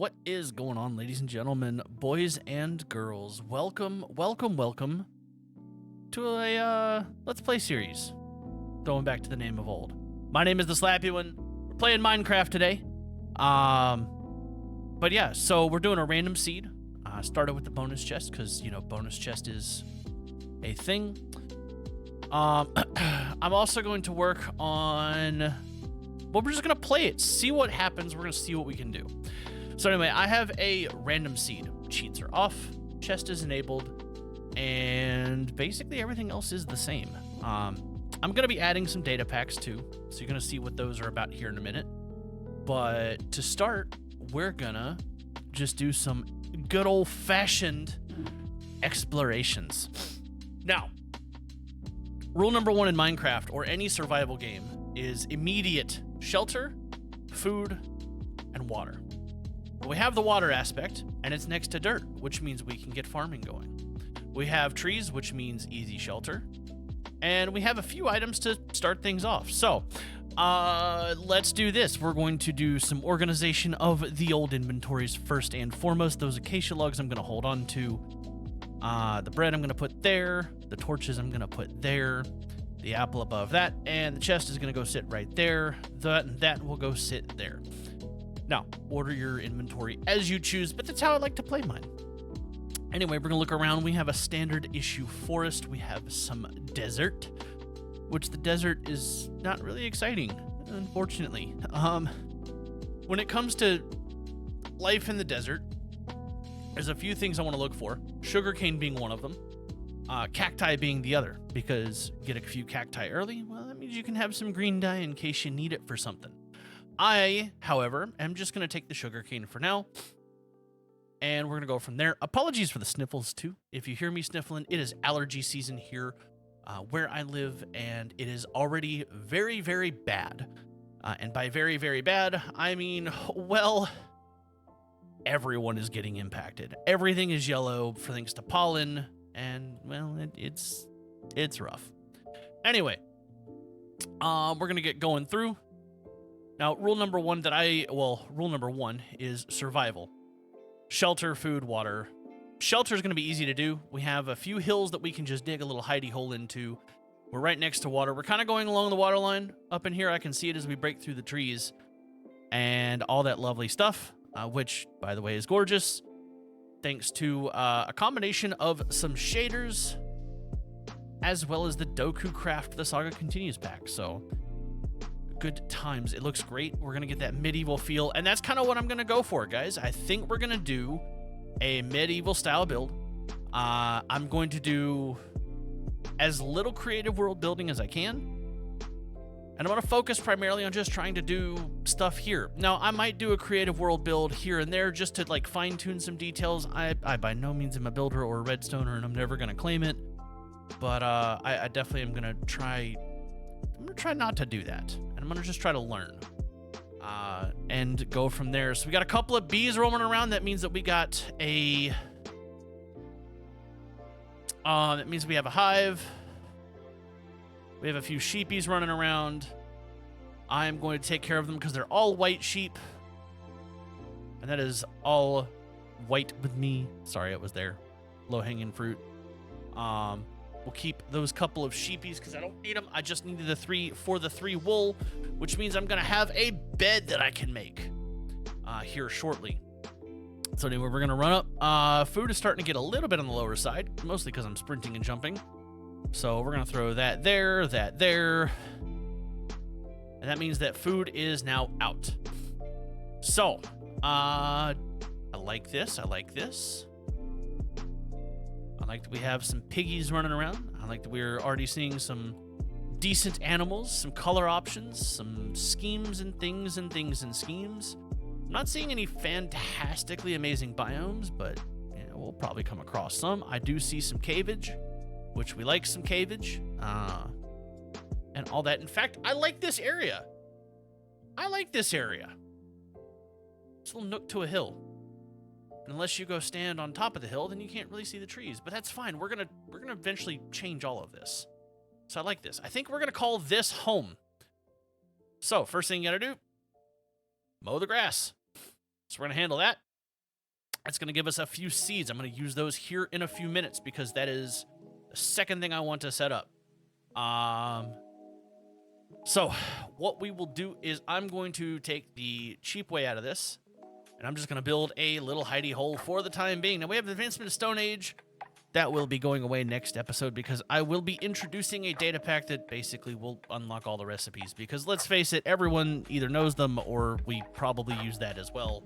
What is going on, ladies and gentlemen, boys and girls? Welcome to a Let's Play series. Going back to the name of old. My name is the Slappy One. We're playing Minecraft today. But yeah, so we're doing a random seed. Started with the bonus chest because, you know, bonus chest is a thing. I'm also going to work on... Well, we're just going to play it, see what happens. We're going to see what we can do. So anyway, I have a random seed. Cheats are off, chest is enabled, and basically everything else is the same. I'm going to be adding some data packs too, so you're going to see what those are about here in a minute. But to start, we're going to just do some good old-fashioned explorations. Now, rule number one in Minecraft, or any survival game, is immediate shelter, food, and water. We have the water aspect, and it's next to dirt, which means we can get farming going. We have trees, which means easy shelter. And we have a few items to start things off. So, let's do this. We're going to do some organization of the old inventories first and foremost. Those acacia logs I'm going to hold on to. The bread I'm going to put there. The torches I'm going to put there. The apple above that. And the chest is going to go sit right there. That will go sit there. Now, order your inventory as you choose, but that's how I like to play mine. Anyway, we're going to look around. We have a standard issue forest. We have some desert, which the desert is not really exciting, unfortunately. When it comes to life in the desert, there's a few things I want to look for. Sugarcane being one of them. Cacti being the other, because get a few cacti early, well, that means you can have some green dye in case you need it for something. I, however, am just going to take the sugarcane for now, and we're going to go from there. Apologies for the sniffles, too. If you hear me sniffling, it is allergy season here where I live, and it is already very, very bad. And by very, very bad, I mean, well, everyone is getting impacted. Everything is yellow for thanks to pollen, and, well, it's rough. Anyway, we're going to get going through. Now, rule number one is survival. Shelter, food, water. Shelter is going to be easy to do. We have a few hills that we can just dig a little hidey hole into. We're right next to water. We're kind of going along the water line. Up in here, I can see it as we break through the trees and all that lovely stuff, which, by the way, is gorgeous. Thanks to a combination of some shaders as well as the Doku Craft The Saga Continues pack. So... good times. It looks great. We're gonna get that medieval feel, and that's kind of what I'm gonna go for, guys. I think we're gonna do a medieval style build. I'm going to do as little creative world building as I can, and I'm gonna focus primarily on just trying to do stuff here. Now, I might do a creative world build here and there just to like fine-tune some details. I by no means am a builder or a redstoner, and I'm never gonna claim it, but I definitely am gonna try. I'm gonna try not to do that, and I'm gonna just try to learn and go from there. So we got a couple of bees roaming around. That means that we got a that means we have a hive. We have a few sheepies running around. I am going to take care of them because they're all white sheep, and that is all white with me. Sorry, it was there. Low-hanging fruit. We'll keep those couple of sheepies because I don't need them. I just needed the 3 for the 3 wool, which means I'm going to have a bed that I can make here shortly. So anyway, we're going to run up. Food is starting to get a little bit on the lower side, mostly because I'm sprinting and jumping. So we're going to throw that there. And that means that food is now out. So, I like this. I like that we have some piggies running around. I like that we're already seeing some decent animals, some color options, some schemes and things and schemes. I'm not seeing any fantastically amazing biomes, but you know, we'll probably come across some. I do see some cavage, which we like some cavage, and all that. In fact, I like this area. It's a little nook to a hill. Unless you go stand on top of the hill, then you can't really see the trees. But that's fine. We're gonna eventually change all of this. So I like this. I think we're gonna call this home. So first thing you gotta do, mow the grass. So we're gonna handle that. That's going to give us a few seeds. I'm going to use those here in a few minutes because that is the second thing I want to set up. So what we will do is I'm going to take the cheap way out of this, and I'm just going to build a little hidey hole for the time being. Now, we have Advancement of Stone Age. That will be going away next episode because I will be introducing a data pack that basically will unlock all the recipes. Because let's face it, everyone either knows them or we probably use that as well.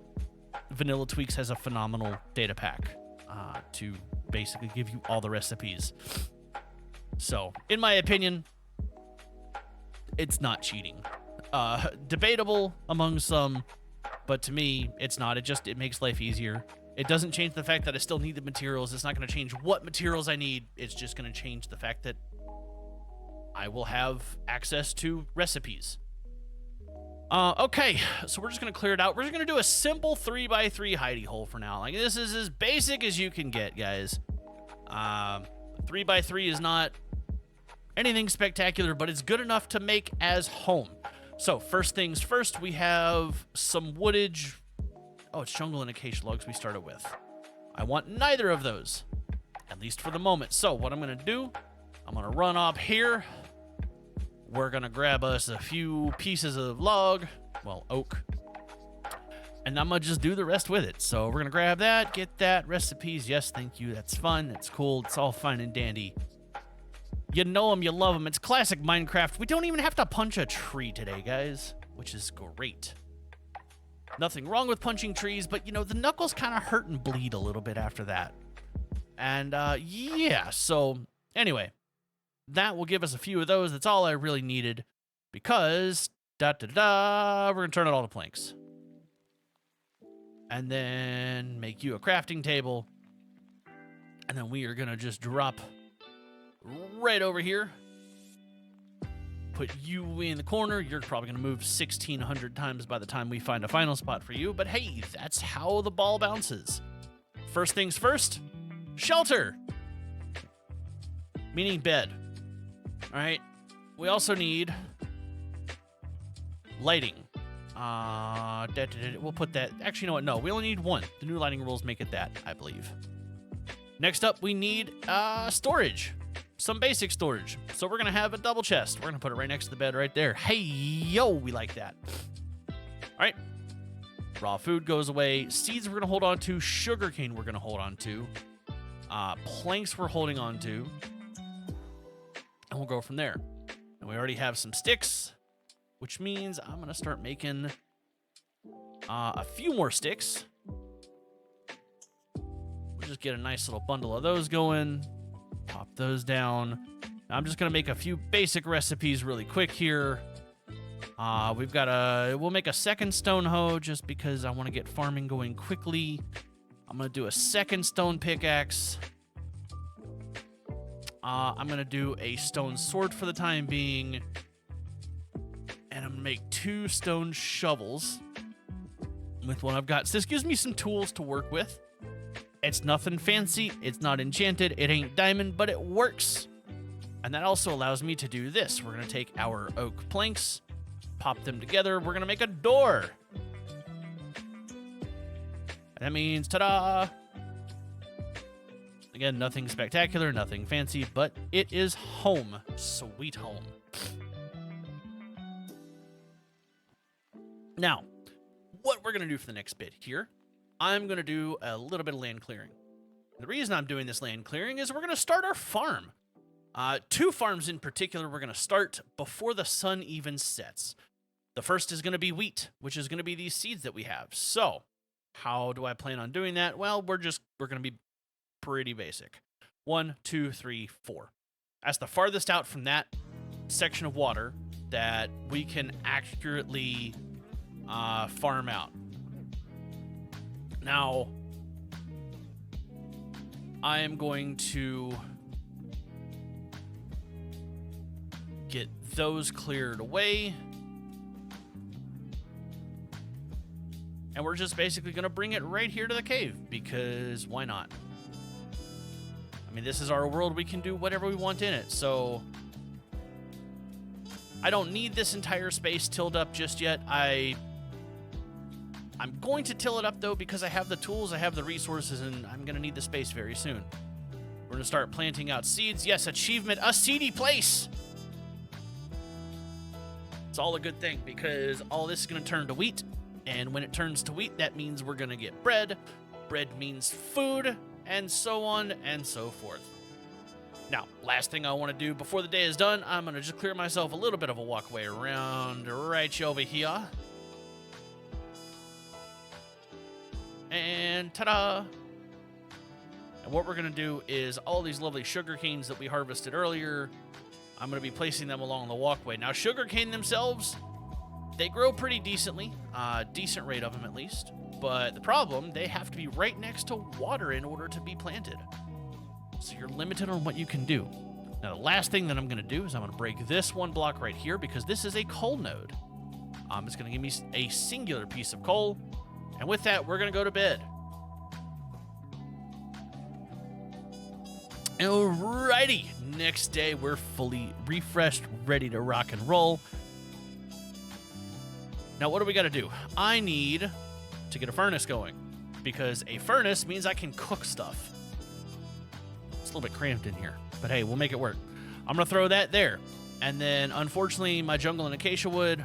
Vanilla Tweaks has a phenomenal data pack to basically give you all the recipes. So, in my opinion, it's not cheating. Debatable among some, but to me, it's not. It makes life easier. It doesn't change the fact that I still need the materials. It's not going to change what materials I need. It's just going to change the fact that I will have access to recipes. Okay, so we're just going to clear it out. We're just going to do a simple 3x3 hidey hole for now. Like, this is as basic as you can get, guys. 3x3 is not anything spectacular, but it's good enough to make as home. So, first things first, we have some woodage. Oh, it's jungle and acacia logs we started with. I want neither of those, at least for the moment. So, what I'm going to do, I'm going to run up here. We're going to grab us a few pieces of log, well, oak, and I'm going to just do the rest with it. So we're going to grab that, get that, recipes, yes, thank you, that's fun, that's cool, it's all fine and dandy. You know them, you love them, it's classic Minecraft. We don't even have to punch a tree today, guys, which is great. Nothing wrong with punching trees, but, you know, the knuckles kind of hurt and bleed a little bit after that. And, yeah, so, anyway. That will give us a few of those. That's all I really needed because, we're going to turn it all to planks. And then make you a crafting table. And then we are going to just drop right over here. Put you in the corner. You're probably going to move 1,600 times by the time we find a final spot for you. But hey, that's how the ball bounces. First things first, shelter. Meaning bed. All right, we also need lighting. We'll put that. Actually, you know what? No, we only need one. The new lighting rules make it that, I believe. Next up, we need storage. Some basic storage. So we're going to have a double chest. We're going to put it right next to the bed right there. Hey, yo, we like that. All right. Raw food goes away. Seeds we're going to hold on to. Sugarcane we're going to hold on to. Planks we're holding on to. And we'll go from there. And we already have some sticks, which means I'm going to start making a few more sticks. We'll just get a nice little bundle of those going. Pop those down. I'm just going to make a few basic recipes really quick here. We'll make a second stone hoe just because I want to get farming going quickly. I'm going to do a second stone pickaxe. I'm going to do a stone sword for the time being. And I'm going to make 2 stone shovels with what I've got. So this gives me some tools to work with. It's nothing fancy. It's not enchanted. It ain't diamond, but it works. And that also allows me to do this. We're going to take our oak planks, pop them together. We're going to make a door. And that means, ta-da! Again, nothing spectacular, nothing fancy, but it is home. Sweet home. Now, what we're going to do for the next bit here, I'm going to do a little bit of land clearing. The reason I'm doing this land clearing is we're going to start our farm. 2 farms in particular we're going to start before the sun even sets. The first is going to be wheat, which is going to be these seeds that we have. So, how do I plan on doing that? Well, we're going to be pretty basic. 1, 2, 3, 4. That's the farthest out from that section of water that we can accurately farm out. Now, I am going to get those cleared away. And we're just basically going to bring it right here to the cave, because why not? I mean, this is our world. We can do whatever we want in it, so I don't need this entire space tilled up just yet. I I'm going to till it up, though, because I have the tools, I have the resources, and I'm going to need the space very soon. We're going to start planting out seeds. Yes, achievement, a seedy place. It's all a good thing, because all this is going to turn to wheat. And when it turns to wheat, that means we're going to get bread. Bread means food, and so on and so forth. Now, last thing I want to do before the day is done, I'm going to just clear myself a little bit of a walkway around right over here. And ta-da! And what we're going to do is all these lovely sugar canes that we harvested earlier, I'm going to be placing them along the walkway. Now, sugar cane themselves, they grow pretty decently, decent rate of them at least. But the problem, they have to be right next to water in order to be planted. So you're limited on what you can do. Now, the last thing that I'm going to do is I'm going to break this one block right here because this is a coal node. It's going to give me a singular piece of coal. And with that, we're going to go to bed. Alrighty. Next day, we're fully refreshed, ready to rock and roll. Now, what do we got to do? I need to get a furnace going, because a furnace means I can cook stuff. It's a little bit cramped in here, but hey, we'll make it work. I'm going to throw that there. And then, unfortunately, my jungle and acacia wood,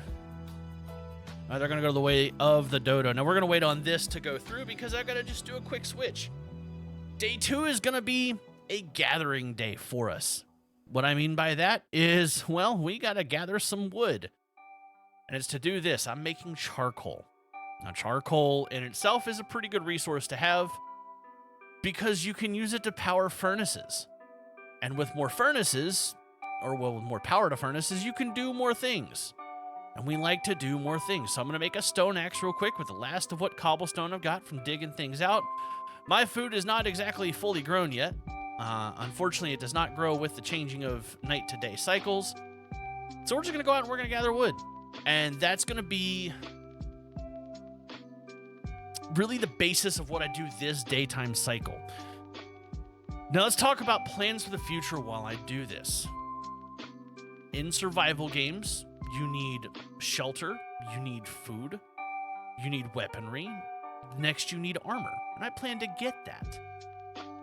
they're going to go the way of the dodo. Now, we're going to wait on this to go through because I got to just do a quick switch. Day 2 is going to be a gathering day for us. What I mean by that is, well, we got to gather some wood. And it's to do this. I'm making charcoal. Now, charcoal in itself is a pretty good resource to have because you can use it to power furnaces. And with more furnaces, or well, with more power to furnaces, you can do more things. And we like to do more things. So I'm going to make a stone axe real quick with the last of what cobblestone I've got from digging things out. My food is not exactly fully grown yet. Unfortunately, it does not grow with the changing of night to day cycles. So we're just going to go out and we're going to gather wood. And that's going to be really the basis of what I do this daytime cycle. Now let's talk about plans for the future while I do this. In survival games, you need shelter, you need food, you need weaponry, next you need armor, and I plan to get that.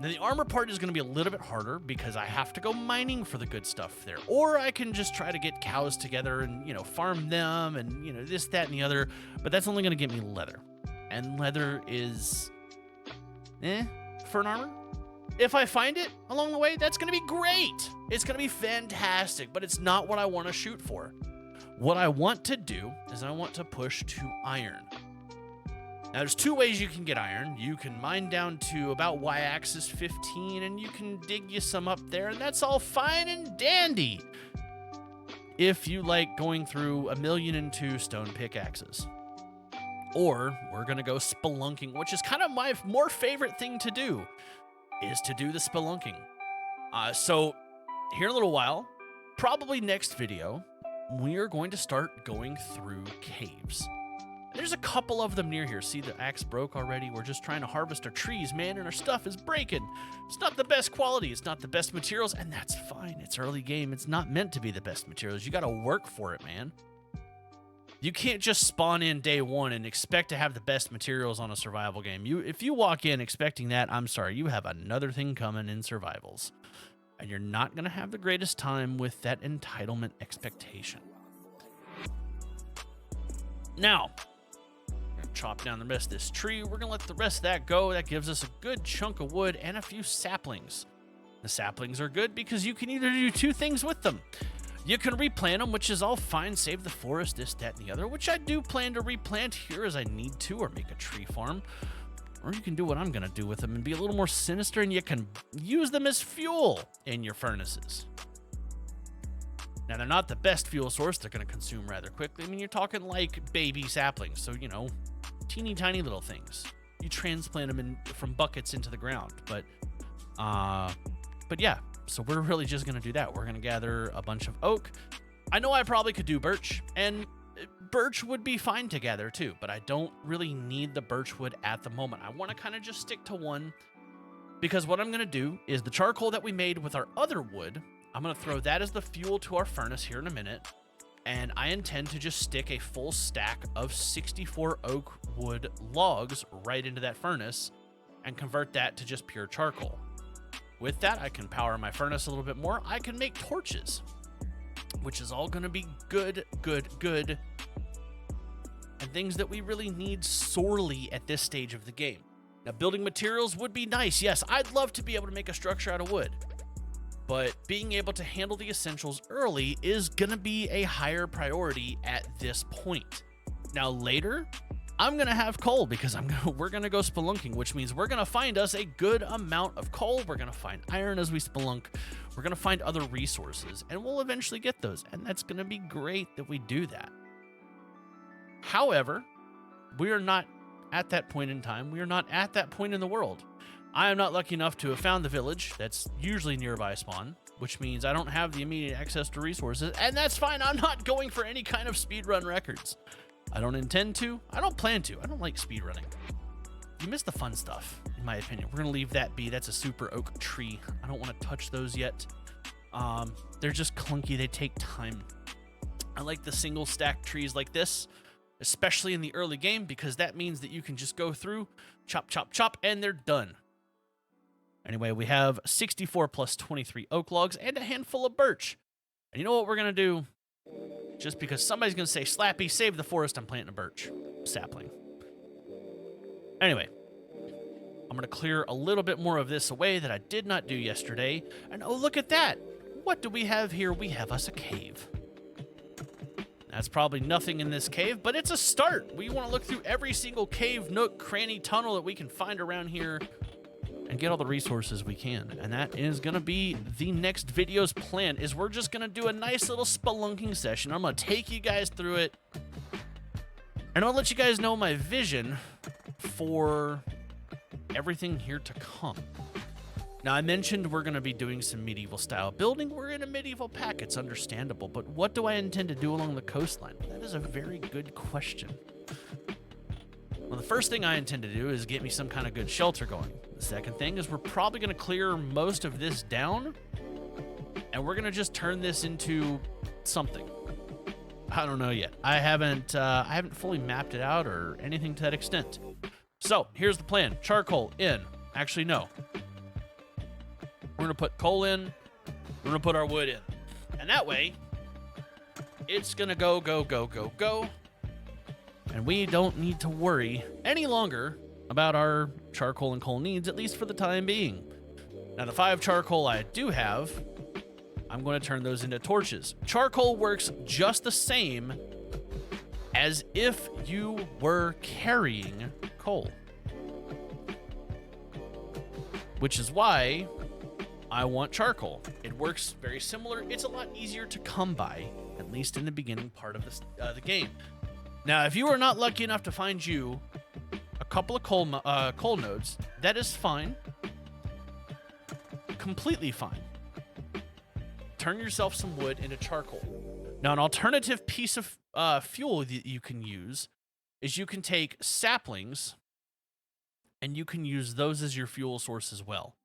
Now the armor part is going to be a little bit harder because I have to go mining for the good stuff there, or I can just try to get cows together and, farm them and, this, that, and the other, but that's only going to get me leather. And leather is, for an armor. If I find it along the way, that's going to be great. It's going to be fantastic, but it's not what I want to shoot for. What I want to do is I want to push to iron. Now, there's 2 ways you can get iron. You can mine down to about y-axis 15, and you can dig you some up there, and that's all fine and dandy if you like going through 1,000,002 stone pickaxes. Or we're going to go spelunking, which is kind of my more favorite thing to do, is to do the spelunking. So here in a little while, probably next video, we are going to start going through caves. There's a couple of them near here. See, the axe broke already. We're just trying to harvest our trees, man, and our stuff is breaking. It's not the best quality. It's not the best materials, and that's fine. It's early game. It's not meant to be the best materials. You got to work for it, man. You can't just spawn in day 1 and expect to have the best materials on a survival game. If you walk in expecting that, I'm sorry, you have another thing coming in survivals. And you're not going to have the greatest time with that entitlement expectation. Now, we're going to chop down the rest of this tree. We're going to let the rest of that go. That gives us a good chunk of wood and a few saplings. The saplings are good because you can either do 2 things with them. You can replant them, which is all fine, save the forest, this, that, and the other, which I do plan to replant here as I need to, or make a tree farm. Or you can do what I'm going to do with them and be a little more sinister, and you can use them as fuel in your furnaces. Now, they're not the best fuel source. They're going to consume rather quickly. I mean, you're talking like baby saplings, so, teeny tiny little things. You transplant them from buckets into the ground, but yeah. So we're really just going to do that. We're going to gather a bunch of oak. I know I probably could do birch, and birch would be fine to gather too, but I don't really need the birch wood at the moment. I want to kind of just stick to one, because what I'm going to do is the charcoal that we made with our other wood, I'm going to throw that as the fuel to our furnace here in a minute, and I intend to just stick a full stack of 64 oak wood logs right into that furnace and convert that to just pure charcoal. With that, I can power my furnace a little bit more. I can make torches, which is all going to be good, and things that we really need sorely at this stage of the game. Now, building materials would be nice. Yes, I'd love to be able to make a structure out of wood, but being able to handle the essentials early is going to be a higher priority at this point. Now, later, I'm going to have coal because we're going to go spelunking, which means we're going to find us a good amount of coal. We're going to find iron as we spelunk. We're going to find other resources, and we'll eventually get those, and that's going to be great that we do that. However, we are not at that point in time. We are not at that point in the world. I am not lucky enough to have found the village that's usually nearby spawn, which means I don't have the immediate access to resources, and that's fine. I'm not going for any kind of speedrun records. I don't intend to. I don't plan to. I don't like speedrunning. You miss the fun stuff, in my opinion. We're going to leave that be. That's a super oak tree. I don't want to touch those yet. They're just clunky. They take time. I like the single stack trees like this, especially in the early game, because that means that you can just go through, chop, chop, chop, and they're done. Anyway, we have 64 plus 23 oak logs and a handful of birch. And you know what we're going to do? Just because somebody's going to say, Slappy, save the forest, I'm planting a birch sapling. Anyway, I'm going to clear a little bit more of this away that I did not do yesterday. And oh, look at that. What do we have here? We have us a cave. That's probably nothing in this cave, but it's a start. We want to look through every single cave, nook, cranny, tunnel that we can find around here and get all the resources we can. And that is going to be the next video's plan, is we're just going to do a nice little spelunking session. I'm going to take you guys through it, and I'll let you guys know my vision for everything here to come. Now, I mentioned we're going to be doing some medieval style building. We're in a medieval pack. It's understandable. But what do I intend to do along the coastline? That is a very good question. Well, the first thing I intend to do is get me some kind of good shelter going. The second thing is we're probably going to clear most of this down, and we're going to just turn this into something. I don't know yet. I haven't fully mapped it out or anything to that extent. So here's the plan. Charcoal in. Actually, no. We're going to put coal in. We're going to put our wood in. And that way, it's going to go. And we don't need to worry any longer about our charcoal and coal needs, at least for the time being. Now, the 5 charcoal I do have, I'm going to turn those into torches. Charcoal works just the same as if you were carrying coal. Which is why I want charcoal. It works very similar. It's a lot easier to come by, at least in the beginning part of the game. Now, if you are not lucky enough to find you a couple of coal nodes, that is fine. Completely fine. Turn yourself some wood into charcoal. Now, an alternative piece of fuel that you can use is you can take saplings and you can use those as your fuel source as well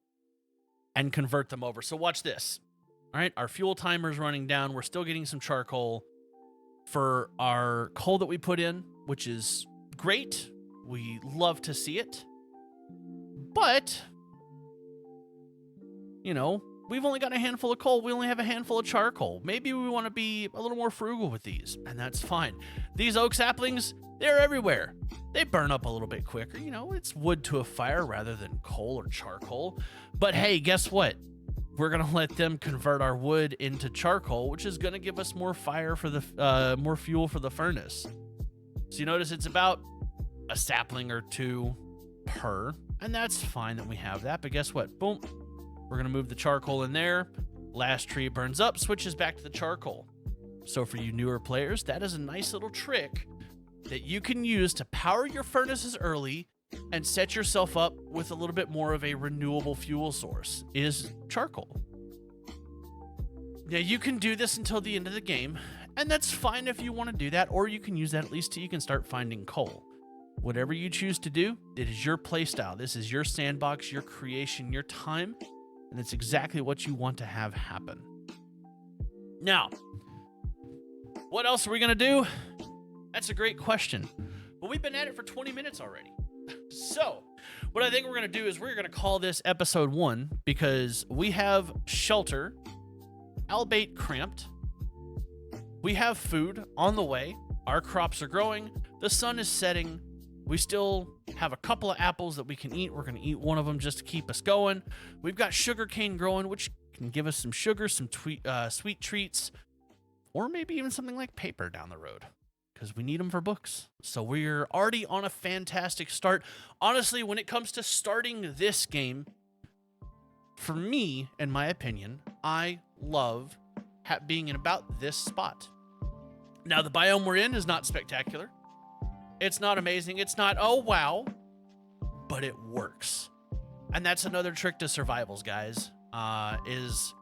and convert them over. So watch this. All right, our fuel timer is running down. We're still getting some charcoal for our coal that we put in, which is great. We love to see it. But, you know, we've only got a handful of coal. We only have a handful of charcoal. Maybe we want to be a little more frugal with these, and that's fine. These oak saplings, they're everywhere. They burn up a little bit quicker. You know, it's wood to a fire rather than coal or charcoal. But hey, guess what? We're going to let them convert our wood into charcoal, which is going to give us more fire for the more fuel for the furnace. So you notice it's about a sapling or two per, and that's fine that we have that. But guess what? Boom. We're going to move the charcoal in there. Last tree burns up, switches back to the charcoal. So for you newer players, that is a nice little trick that you can use to power your furnaces early and set yourself up with a little bit more of a renewable fuel source, is charcoal. Now, you can do this until the end of the game, and that's fine if you want to do that, or you can use that at least till you can start finding coal. Whatever you choose to do, it is your playstyle. This is your sandbox, your creation, your time, and it's exactly what you want to have happen. Now, What else are we going to do? That's a great question. But we've been at it for 20 minutes already. So, what I think we're going to do is we're going to call this episode 1 because we have shelter, albeit cramped. We have food on the way. Our crops are growing. The sun is setting. We still have a couple of apples that we can eat. We're going to eat one of them just to keep us going. We've got sugarcane growing, which can give us some sugar, some sweet treats, or maybe even something like paper down the road because we need them for books. So we're already on a fantastic start. Honestly, when it comes to starting this game, for me, in my opinion, I love being in about this spot. Now, the biome we're in is not spectacular. It's not amazing. It's not, oh, wow, but it works. And that's another trick to survivals, guys, is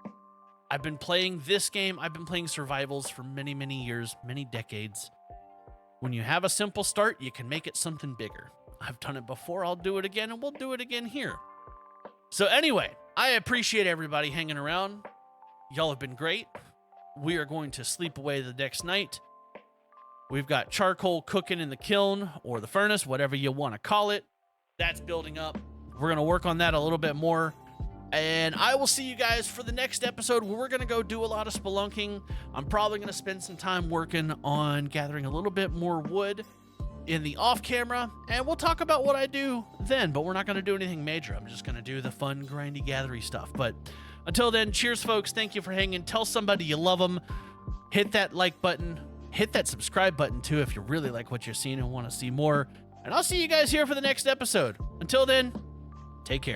I've been playing this game. I've been playing survivals for many, many years, many decades. When you have a simple start, you can make it something bigger. I've done it before. I'll do it again, and we'll do it again here. So anyway, I appreciate everybody hanging around. Y'all have been great. We are going to sleep away the next night. We've got charcoal cooking in the kiln or the furnace, whatever you want to call it. That's building up. We're going to work on that a little bit more. And I will see you guys for the next episode where we're going to go do a lot of spelunking. I'm probably going to spend some time working on gathering a little bit more wood in the off camera. And we'll talk about what I do then, but we're not going to do anything major. I'm just going to do the fun, grindy, gathery stuff. But until then, cheers, folks. Thank you for hanging. Tell somebody you love them. Hit that like button. Hit that subscribe button, too, if you really like what you're seeing and want to see more. And I'll see you guys here for the next episode. Until then, take care.